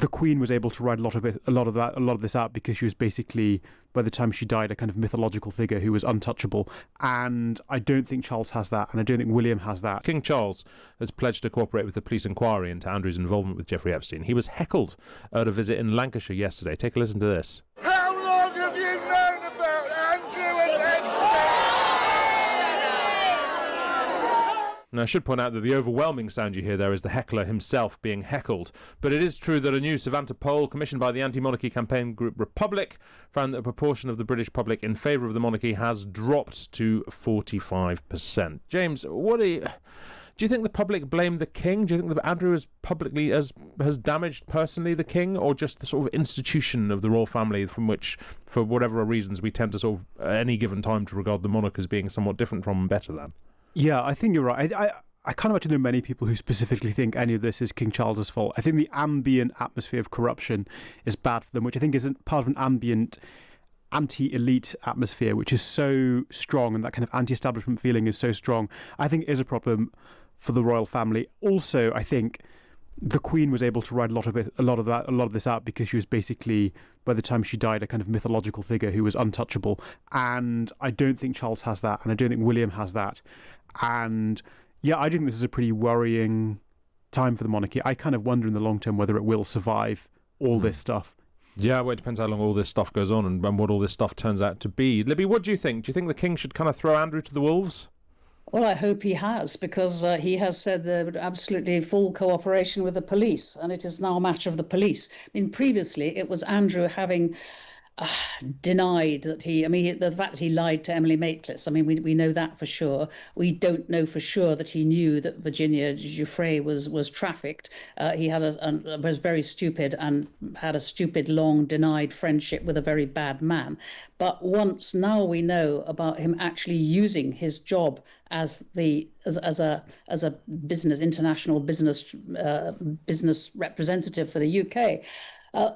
the Queen was able to write a lot of this out because she was basically, by the time she died, a kind of mythological figure who was untouchable. And I don't think Charles has that, and I don't think William has that. King Charles has pledged to cooperate with the police inquiry into Andrew's involvement with Jeffrey Epstein. He was heckled at a visit in Lancashire yesterday. Take a listen to this. How long have you known about Andrew and Epstein? Now, I should point out that the overwhelming sound you hear there is the heckler himself being heckled. But it is true that a new Savanta poll commissioned by the anti-monarchy campaign group Republic found that a proportion of the British public in favour of the monarchy has dropped to 45%. James, do you think the public blame the king? Do you think that Andrew has damaged personally the king, or just the sort of institution of the royal family from which, for whatever reasons, we tend to sort of at any given time to regard the monarch as being somewhat different from and better than? Yeah, I think you're right. I can't imagine there are many people who specifically think any of this is King Charles's fault. I think the ambient atmosphere of corruption is bad for them, which I think is part of an ambient anti-elite atmosphere, which is so strong, and that kind of anti-establishment feeling is so strong. I think it is a problem for the royal family. Also, I think the Queen was able to write a lot of this out because she was basically, by the time she died, a kind of mythological figure who was untouchable. And I don't think Charles has that, and I don't think William has that. And yeah, I do think this is a pretty worrying time for the monarchy. I kind of wonder in the long term whether it will survive all this stuff. Yeah, well, it depends how long all this stuff goes on and what all this stuff turns out to be. Libby, what do you think? Do you think the king should kind of throw Andrew to the wolves? Well, I hope he has, because he has said there would absolutely full cooperation with the police, and it is now a matter of the police. I mean, previously it was Andrew having denied that the fact that he lied to Emily Maitlis. I mean, we know that for sure. We don't know for sure that he knew that Virginia Giuffre was trafficked. He had was very stupid and had a stupid, long denied friendship with a very bad man. But now we know about him actually using his job as a international business representative for the UK.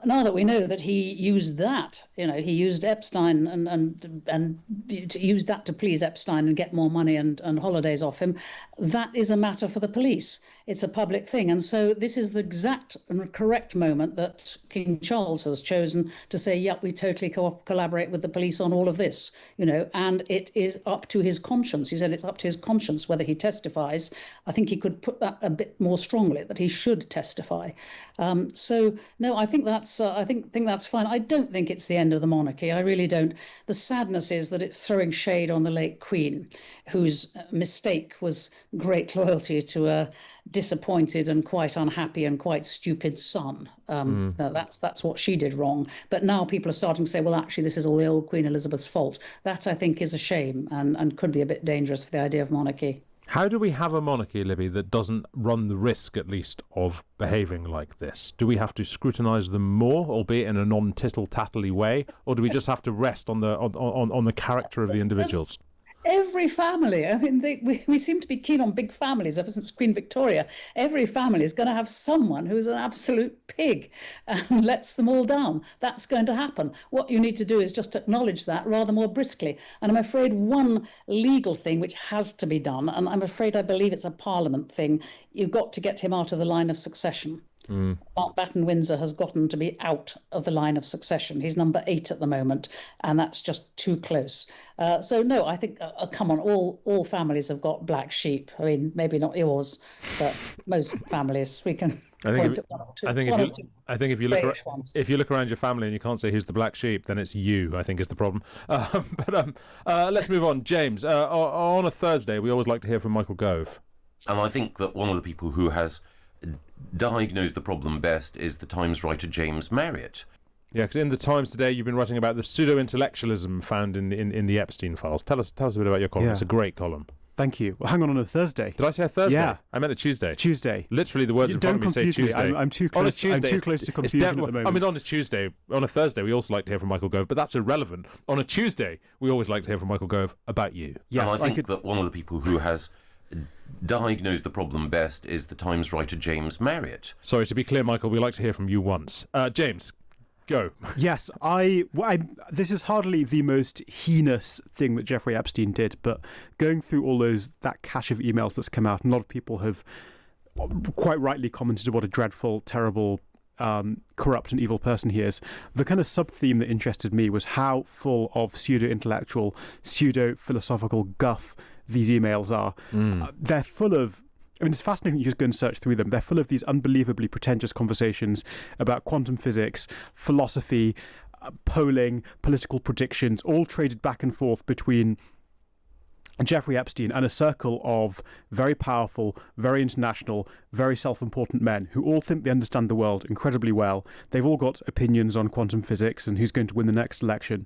Now that we know that he used that, he used Epstein and used that to please Epstein and get more money and holidays off him, that is a matter for the police. It's a public thing. And so this is the exact and correct moment that King Charles has chosen to say, yep, we totally collaborate with the police on all of this, and it is up to his conscience. He said it's up to his conscience whether he testifies. I think he could put that a bit more strongly, that he should testify. So, no, I think that's fine. I don't think it's the end of the monarchy. I really don't. The sadness is that it's throwing shade on the late Queen, whose mistake was great loyalty to a disappointed and quite unhappy and quite stupid son. That's what she did wrong. But now people are starting to say, well, actually, this is all the old Queen Elizabeth's fault. That, I think, is a shame and could be a bit dangerous for the idea of monarchy. How do we have a monarchy, Libby, that doesn't run the risk, at least, of behaving like this? Do we have to scrutinise them more, albeit in a non-tittle-tattly way, or do we just have to rest on the character of the individuals? Every family, I mean, we seem to be keen on big families ever since Queen Victoria. Every family is going to have someone who's an absolute pig and lets them all down. That's going to happen. What you need to do is just acknowledge that rather more briskly. And I'm afraid one legal thing which has to be done, and I believe it's a Parliament thing, you've got to get him out of the line of succession. Mountbatten Windsor has gotten to be out of the line of succession. He's number 8 at the moment, and that's just too close. So no, I think come on, all families have got black sheep. I mean, maybe not yours, but most families we can. I think if you look around your family and you can't say who's the black sheep, then it's you, I think, is the problem. Let's move on. James, on a Thursday, we always like to hear from Michael Gove. And I think that one of the people who has diagnosed the problem best is the Times writer James Marriott. Yeah, because in the Times today you've been writing about the pseudo-intellectualism found in the Epstein files. Tell us a bit about your column. Yeah. It's a great column. Thank you. Well, hang on a Thursday. Did I say a Thursday? Yeah. I meant a Tuesday. Tuesday. Literally the words in front of me say Tuesday. I'm too close. I'm too close to confusion at the moment. I mean, on a Tuesday, on a Thursday, we also like to hear from Michael Gove, but that's irrelevant. On a Tuesday, we always like to hear from Michael Gove about you. Yes, and I think that one of the people who has diagnosed the problem best is the Times writer James Marriott. Sorry, to be clear, Michael, we like to hear from you once. James, go. Yes, this is hardly the most heinous thing that Jeffrey Epstein did, but going through that cache of emails that's come out, and a lot of people have quite rightly commented what a dreadful, terrible corrupt and evil person he is. The kind of sub-theme that interested me was how full of pseudo-intellectual, pseudo-philosophical guff these emails are. They're full of... I mean, it's fascinating. You just go and search through them. They're full of these unbelievably pretentious conversations about quantum physics, philosophy, polling, political predictions, all traded back and forth between Jeffrey Epstein and a circle of very powerful, very international, very self-important men who all think they understand the world incredibly well. They've all got opinions on quantum physics and who's going to win the next election.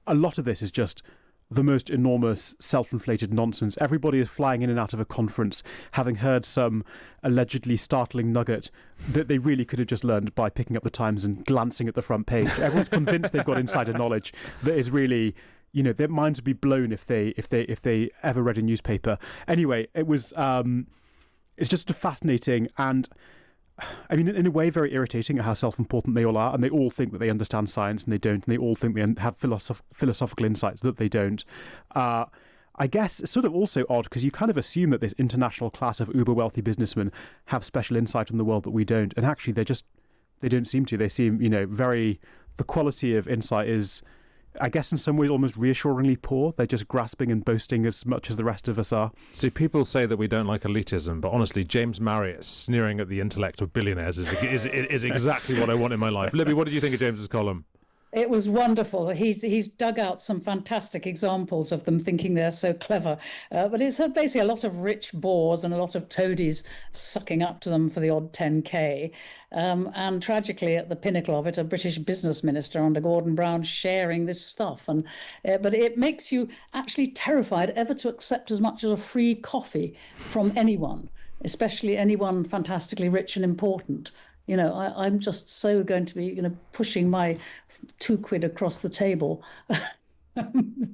A lot of this is just the most enormous self-inflated nonsense. Everybody is flying in and out of a conference having heard some allegedly startling nugget that they really could have just learned by picking up the Times and glancing at the front page. Everyone's convinced they've got insider knowledge that is really, you know, their minds would be blown if they ever read a newspaper. Anyway, it was it's just a fascinating and, I mean, in a way, very irritating at how self-important they all are, and they all think that they understand science and they don't, and they all think they have philosophical insights that they don't. I guess it's sort of also odd because you kind of assume that this international class of uber-wealthy businessmen have special insight on the world that we don't, and actually they don't seem to. They seem, you know, the quality of insight is, I guess in some ways almost reassuringly poor. They're just grasping and boasting as much as the rest of us are. See, people say that we don't like elitism, but honestly, James Marriott sneering at the intellect of billionaires is exactly what I want in my life. Libby, what did you think of James's column? It was wonderful. He's dug out some fantastic examples of them thinking they're so clever. But it's basically a lot of rich bores and a lot of toadies sucking up to them for the odd 10K. And tragically, at the pinnacle of it, a British business minister under Gordon Brown sharing this stuff. But it makes you actually terrified ever to accept as much as a free coffee from anyone, especially anyone fantastically rich and important. You know, I'm just so going to be, you know, pushing my £2 across the table.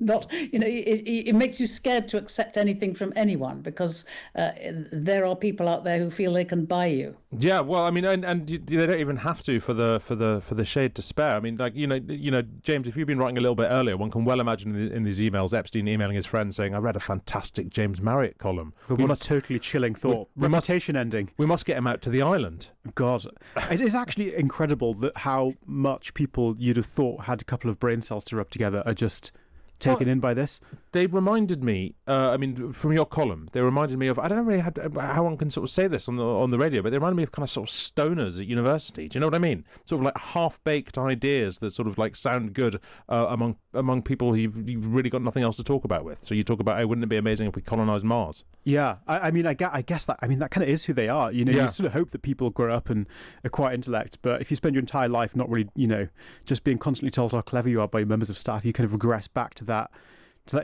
Not, you know, it makes you scared to accept anything from anyone because there are people out there who feel they can buy you. Yeah, well, I mean, and they don't even have to for the shade to spare. I mean, like, you know, James, if you've been writing a little bit earlier, one can well imagine in these emails, Epstein emailing his friend saying, "I read a fantastic James Marriott column." What a totally chilling thought. Reputation ending. We must get him out to the island. God, it is actually incredible that how much people you'd have thought had a couple of brain cells to rub together are just taken in by this. They reminded me, I mean, from your column, they reminded me of, I don't know really how one can sort of say this on the radio, but they reminded me of kind of sort of stoners at university. Do you know what I mean? Sort of like half-baked ideas that sort of like sound good among people who you've really got nothing else to talk about with. So you talk about, wouldn't it be amazing if we colonized Mars? Yeah, I mean, I guess that, I mean, that kind of is who they are. You know, you sort of hope that people grow up and acquire intellect, but if you spend your entire life not really, you know, just being constantly told how clever you are by members of staff, you kind of regress back to that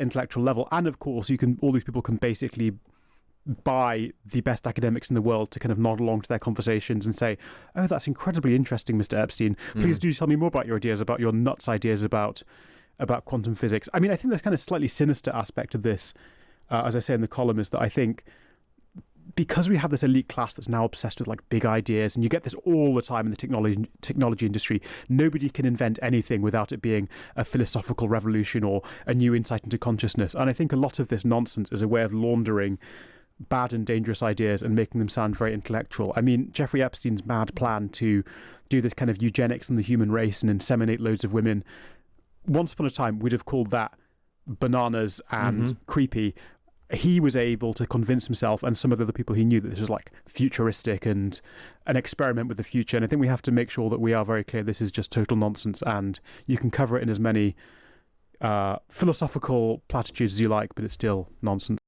intellectual level. And of course, all these people can basically buy the best academics in the world to kind of nod along to their conversations and say, "Oh, that's incredibly interesting, Mr. Epstein. Please do tell me more about your ideas, about your nuts ideas about quantum physics." I mean, I think the kind of slightly sinister aspect of this, as I say in the column, is that I think because we have this elite class that's now obsessed with like big ideas, and you get this all the time in the technology industry, nobody can invent anything without it being a philosophical revolution or a new insight into consciousness. And I think a lot of this nonsense is a way of laundering bad and dangerous ideas and making them sound very intellectual. I mean, Jeffrey Epstein's mad plan to do this kind of eugenics on the human race and inseminate loads of women, once upon a time we'd have called that bananas and creepy. He was able to convince himself and some of the other people he knew that this was like futuristic and an experiment with the future. And I think we have to make sure that we are very clear this is just total nonsense, and you can cover it in as many philosophical platitudes as you like, but it's still nonsense.